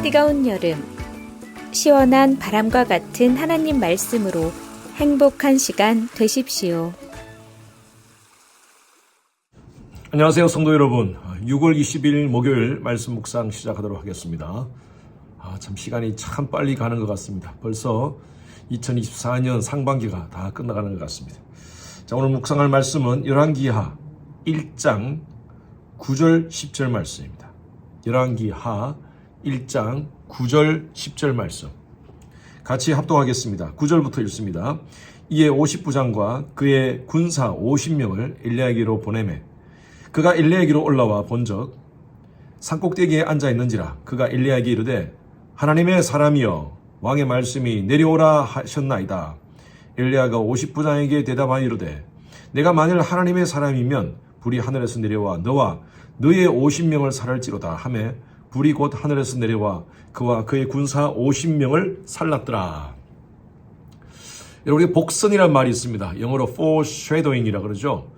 뜨거운 여름, 시원한 바람과 같은 하나님 말씀으로 행복한 시간 되십시오. 안녕하세요, 성도 여러분. 6월 20일 목요일 말씀 묵상 시작하도록 하겠습니다. 참 시간이 참 빨리 가는 것 같습니다. 벌써 2024년 상반기가 다 끝나가는 것 같습니다. 자, 오늘 묵상할 말씀은 열왕기하 1장 9절 10절 말씀입니다. 열왕기하 1장 9절 10절 말씀 같이 합독하겠습니다. 9절부터 읽습니다. 이에 50부장과 그의 군사 50명을 엘리야에게로 보내매 그가 엘리야에게로 올라와 본적 산꼭대기에 앉아 있는지라. 그가 엘리야에게 이르되 하나님의 사람이여 왕의 말씀이 내려오라 하셨나이다. 엘리야가 50부장에게 대답하여 이르되 내가 만일 하나님의 사람이면 불이 하늘에서 내려와 너와 너의 50명을 살할지로다 하매 불이 곧 하늘에서 내려와 그와 그의 군사 50명을 살랐더라. 여러분, 복선이란 말이 있습니다. 영어로 foreshadowing이라 그러죠.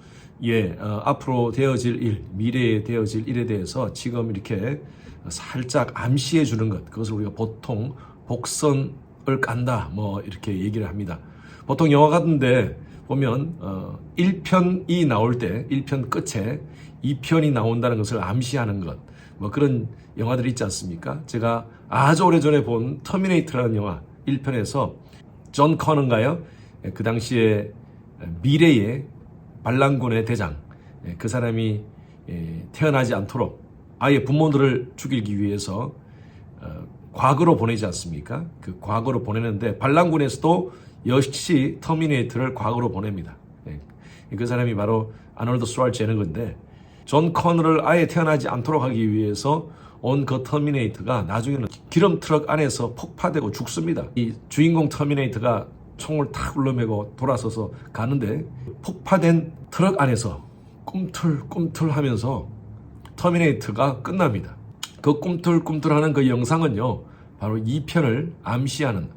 앞으로 되어질 일, 미래에 되어질 일에 대해서 지금 이렇게 살짝 암시해 주는 것, 그것을 우리가 보통 복선을 깐다 이렇게 얘기를 합니다. 보통 영화 같은데 보면 1편이 나올 때 1편 끝에 2편이 나온다는 것을 암시하는 것, 그런 영화들이 있지 않습니까? 제가 아주 오래전에 본 터미네이터라는 영화 1편에서 존 커넌가요? 그 당시에 미래의 반란군의 대장, 그 사람이 태어나지 않도록 아예 부모들을 죽이기 위해서 과거로 보내지 않습니까? 그 과거로 보내는데 반란군에서도 역시 터미네이터를 과거로 보냅니다. 그 사람이 바로 아놀드 슈왈제네거인데 존 커너를 아예 태어나지 않도록 하기 위해서 온 그 터미네이터가 나중에는 기름 트럭 안에서 폭파되고 죽습니다. 이 주인공 터미네이터가 총을 탁 울러매고 돌아서서 가는데 폭파된 트럭 안에서 꿈틀꿈틀 하면서 터미네이터가 끝납니다. 그 꿈틀꿈틀하는 그 영상은요, 바로 2편을 암시하는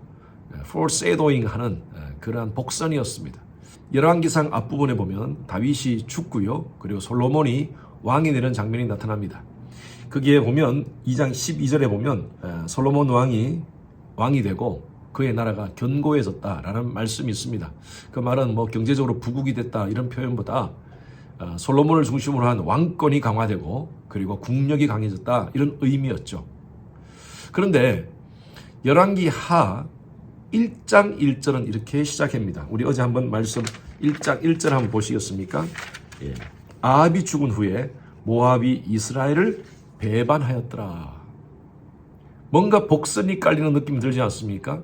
foreshadowing 하는 그러한 복선이었습니다. 열왕기상 앞부분에 보면 다윗이 죽고요, 그리고 솔로몬이 왕이 되는 장면이 나타납니다. 거기에 보면 2장 12절에 보면 솔로몬 왕이 되고 그의 나라가 견고해졌다라는 말씀이 있습니다. 그 말은 경제적으로 부국이 됐다 이런 표현보다 솔로몬을 중심으로 한 왕권이 강화되고 그리고 국력이 강해졌다 이런 의미였죠. 그런데 열왕기하 1장 1절은 이렇게 시작합니다. 우리 어제 한번 말씀 1장 1절 한번 보시겠습니까? 아합이 죽은 후에 모압이 이스라엘을 배반하였더라. 뭔가 복선이 깔리는 느낌이 들지 않습니까?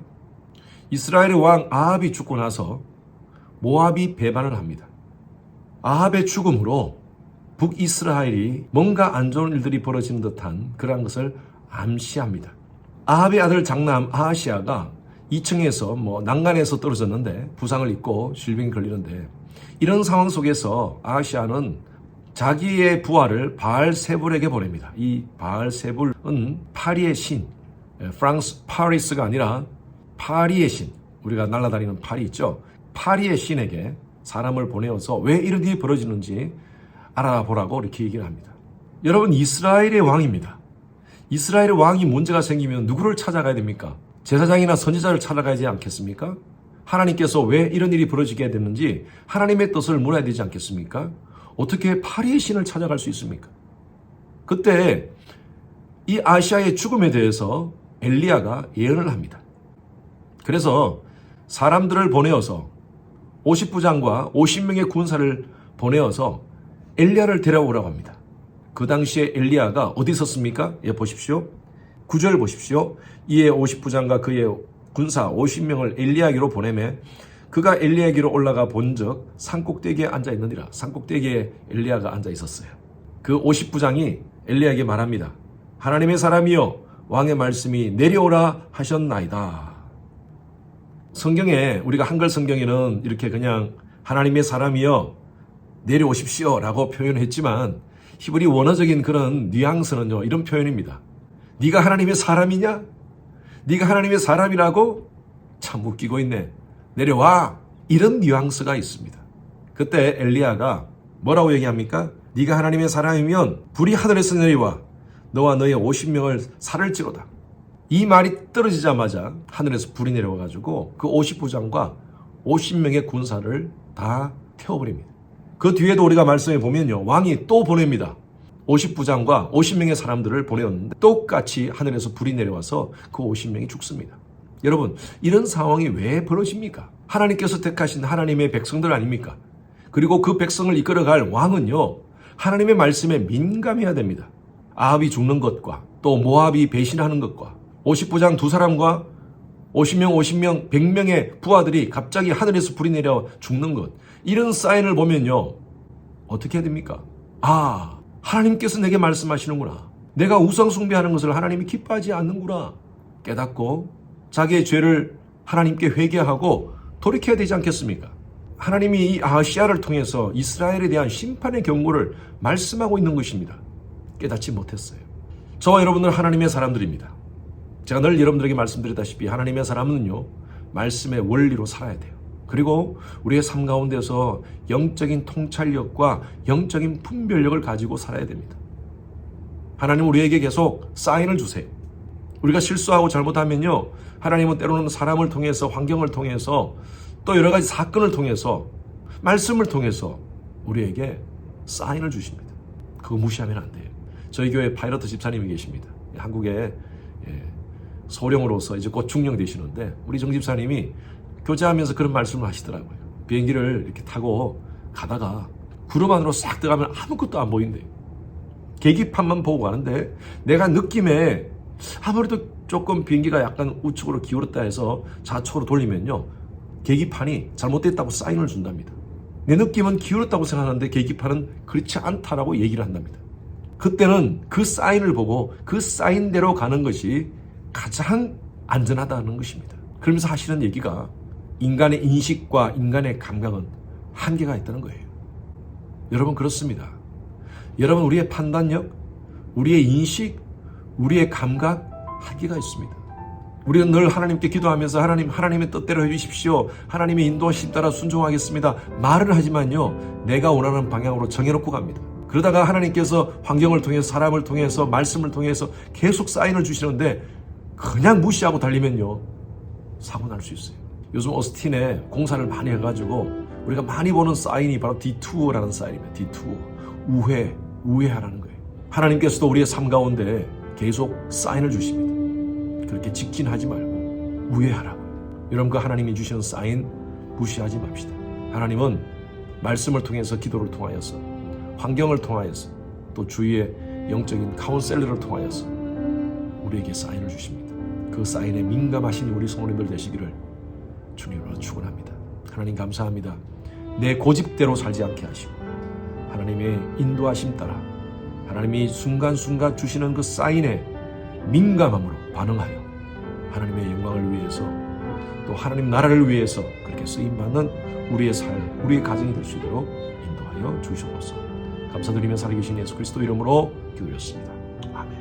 이스라엘의 왕 아합이 죽고 나서 모압이 배반을 합니다. 아합의 죽음으로 북이스라엘이 뭔가 안 좋은 일들이 벌어지는 듯한 그런 것을 암시합니다. 아합의 아들 장남 아하시아가 2층에서 난간에서 떨어졌는데 부상을 입고 질병이 걸리는데 이런 상황 속에서 아하시아는 자기의 부하를 바알세불에게 보냅니다. 이 바알세불은 파리의 신, 프랑스 파리스가 아니라 파리의 신, 우리가 날아다니는 파리 있죠? 파리의 신에게 사람을 보내어서 왜 이런 일이 벌어지는지 알아보라고 이렇게 얘기를 합니다. 여러분, 이스라엘의 왕입니다. 이스라엘의 왕이 문제가 생기면 누구를 찾아가야 됩니까? 제사장이나 선지자를 찾아가야지 않겠습니까? 하나님께서 왜 이런 일이 벌어지게 됐는지 하나님의 뜻을 물어야 되지 않겠습니까? 어떻게 파리의 신을 찾아갈 수 있습니까? 그때 이 아시아의 죽음에 대해서 엘리야가 예언을 합니다. 그래서 사람들을 보내어서 50부장과 50명의 군사를 보내어서 엘리야를 데려오라고 합니다. 그 당시에 엘리야가 어디 있었습니까? 보십시오. 9절 보십시오. 이에 50부장과 그의 군사 50명을 엘리야에게로 보내매 그가 엘리야에게로 올라가 본적 산꼭대기에 앉아 있느니라. 산꼭대기에 엘리야가 앉아 있었어요. 그 50부장이 엘리야에게 말합니다. 하나님의 사람이여 왕의 말씀이 내려오라 하셨나이다. 성경에, 우리가 한글 성경에는 이렇게 그냥 하나님의 사람이여 내려오십시오 라고 표현했지만 히브리 원어적인 그런 뉘앙스는요, 이런 표현입니다. 네가 하나님의 사람이냐? 네가 하나님의 사람이라고? 참 웃기고 있네. 내려와. 이런 뉘앙스가 있습니다. 그때 엘리야가 뭐라고 얘기합니까? 네가 하나님의 사람이면 불이 하늘에서 내려와 너와 너의 50명을 살을지로다. 이 말이 떨어지자마자 하늘에서 불이 내려와가지고 그 50부장과 50명의 군사를 다 태워버립니다. 그 뒤에도 우리가 말씀해 보면요, 왕이 또 보냅니다. 50부장과 50명의 사람들을 보내었는데 똑같이 하늘에서 불이 내려와서 그 50명이 죽습니다. 여러분, 이런 상황이 왜 벌어집니까? 하나님께서 택하신 하나님의 백성들 아닙니까? 그리고 그 백성을 이끌어갈 왕은요, 하나님의 말씀에 민감해야 됩니다. 아합이 죽는 것과 또 모압이 배신하는 것과 50부장 두 사람과 50명, 100명의 부하들이 갑자기 하늘에서 불이 내려 죽는 것, 이런 사인을 보면요, 어떻게 해야 됩니까? 아, 하나님께서 내게 말씀하시는구나. 내가 우상 숭배하는 것을 하나님이 기뻐하지 않는구나 깨닫고 자기의 죄를 하나님께 회개하고 돌이켜야 되지 않겠습니까? 하나님이 이 아하시야를 통해서 이스라엘에 대한 심판의 경고를 말씀하고 있는 것입니다. 깨닫지 못했어요. 저와 여러분들 하나님의 사람들입니다. 제가 늘 여러분들에게 말씀드렸다시피 하나님의 사람은요, 말씀의 원리로 살아야 돼요. 그리고 우리의 삶 가운데서 영적인 통찰력과 영적인 분별력을 가지고 살아야 됩니다. 하나님은 우리에게 계속 사인을 주세요. 우리가 실수하고 잘못하면요, 하나님은 때로는 사람을 통해서, 환경을 통해서, 또 여러 가지 사건을 통해서, 말씀을 통해서 우리에게 사인을 주십니다. 그거 무시하면 안 돼요. 저희 교회 파이러트 집사님이 계십니다. 한국에 소령으로서 이제 곧 중령되시는데 우리 정 집사님이 교제하면서 그런 말씀을 하시더라고요. 비행기를 이렇게 타고 가다가 구름 안으로 싹 들어가면 아무것도 안 보인대요. 계기판만 보고 가는데 내가 느낌에 아무래도 조금 비행기가 약간 우측으로 기울었다 해서 좌측으로 돌리면요, 계기판이 잘못됐다고 사인을 준답니다. 내 느낌은 기울었다고 생각하는데 계기판은 그렇지 않다라고 얘기를 한답니다. 그때는 그 사인을 보고 그 사인대로 가는 것이 가장 안전하다는 것입니다. 그러면서 하시는 얘기가 인간의 인식과 인간의 감각은 한계가 있다는 거예요. 여러분, 그렇습니다. 여러분, 우리의 판단력, 우리의 인식, 우리의 감각, 한계가 있습니다. 우리는 늘 하나님께 기도하면서 하나님의 뜻대로 해주십시오, 하나님의 인도하심 따라 순종하겠습니다 말을 하지만요, 내가 원하는 방향으로 정해놓고 갑니다. 그러다가 하나님께서 환경을 통해서, 사람을 통해서, 말씀을 통해서 계속 사인을 주시는데 그냥 무시하고 달리면요, 사고 날 수 있어요. 요즘 오스틴에 공사를 많이 해가지고 우리가 많이 보는 사인이 바로 디투어라는 사인입니다. 디투어, 우회하라는 거예요. 하나님께서도 우리의 삶 가운데 계속 사인을 주십니다. 그렇게 직진하지 말고 우회하라고요. 여러분, 그 하나님이 주시는 사인 무시하지 맙시다. 하나님은 말씀을 통해서, 기도를 통하여서, 환경을 통하여서, 또 주위의 영적인 카운셀러를 통하여서 우리에게 사인을 주십니다. 그 사인에 민감하신 우리 성도님들 되시기를 주님으로 축원합니다. 하나님, 감사합니다. 내 고집대로 살지 않게 하시고 하나님의 인도하심 따라 하나님이 순간순간 주시는 그 사인에 민감함으로 반응하여 하나님의 영광을 위해서, 또 하나님 나라를 위해서 그렇게 쓰임받는 우리의 삶, 우리의 가정이 될 수 있도록 인도하여 주시옵소서. 감사드리며 살아계신 예수 그리스도 이름으로 기도드렸습니다. 아멘.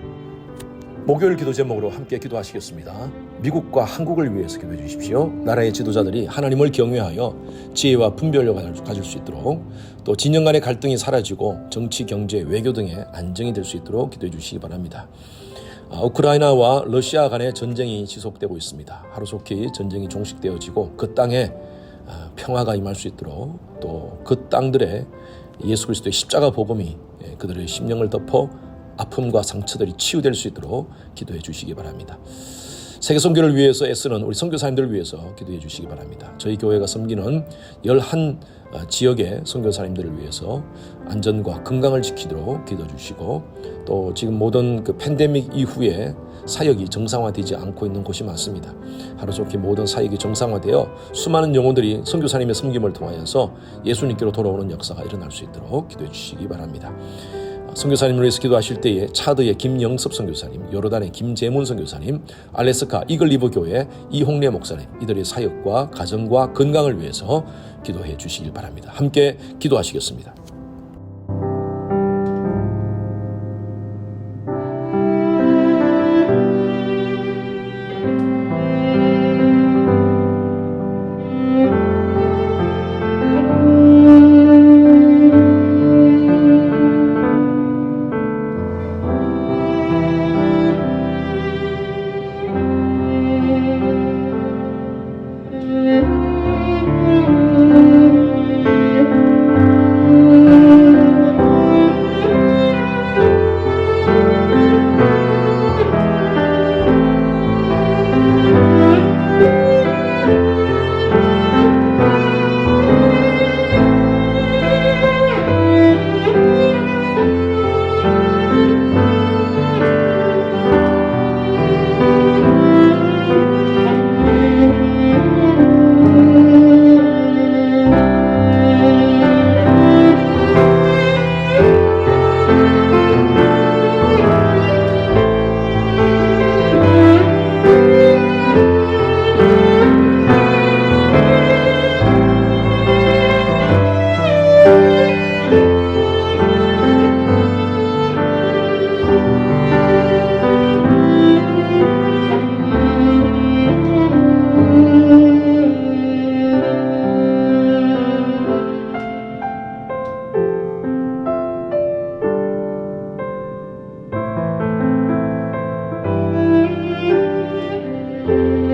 목요일 기도 제목으로 함께 기도하시겠습니다. 미국과 한국을 위해서 기도해 주십시오. 나라의 지도자들이 하나님을 경외하여 지혜와 분별력을 가질 수 있도록, 또 진영 간의 갈등이 사라지고 정치, 경제, 외교 등의 안정이 될 수 있도록 기도해 주시기 바랍니다. 우크라이나와 러시아 간의 전쟁이 지속되고 있습니다. 하루속히 전쟁이 종식되어지고 그 땅에 평화가 임할 수 있도록, 또 그 땅들의 예수 그리스도의 십자가 복음이 그들의 심령을 덮어 아픔과 상처들이 치유될 수 있도록 기도해 주시기 바랍니다. 세계 선교를 위해서 애쓰는 우리 선교사님들을 위해서 기도해 주시기 바랍니다. 저희 교회가 섬기는 11 지역의 선교사님들을 위해서 안전과 건강을 지키도록 기도해 주시고, 또 지금 모든 그 팬데믹 이후에 사역이 정상화되지 않고 있는 곳이 많습니다. 하루속히 모든 사역이 정상화되어 수많은 영혼들이 선교사님의 섬김을 통하여서 예수님께로 돌아오는 역사가 일어날 수 있도록 기도해 주시기 바랍니다. 선교사님을 위해서 기도하실 때에 차드의 김영섭 선교사님, 요르단의 김재문 선교사님, 알래스카 이글리브 교회 이홍래 목사님, 이들의 사역과 가정과 건강을 위해서 기도해 주시길 바랍니다. 함께 기도하시겠습니다. 주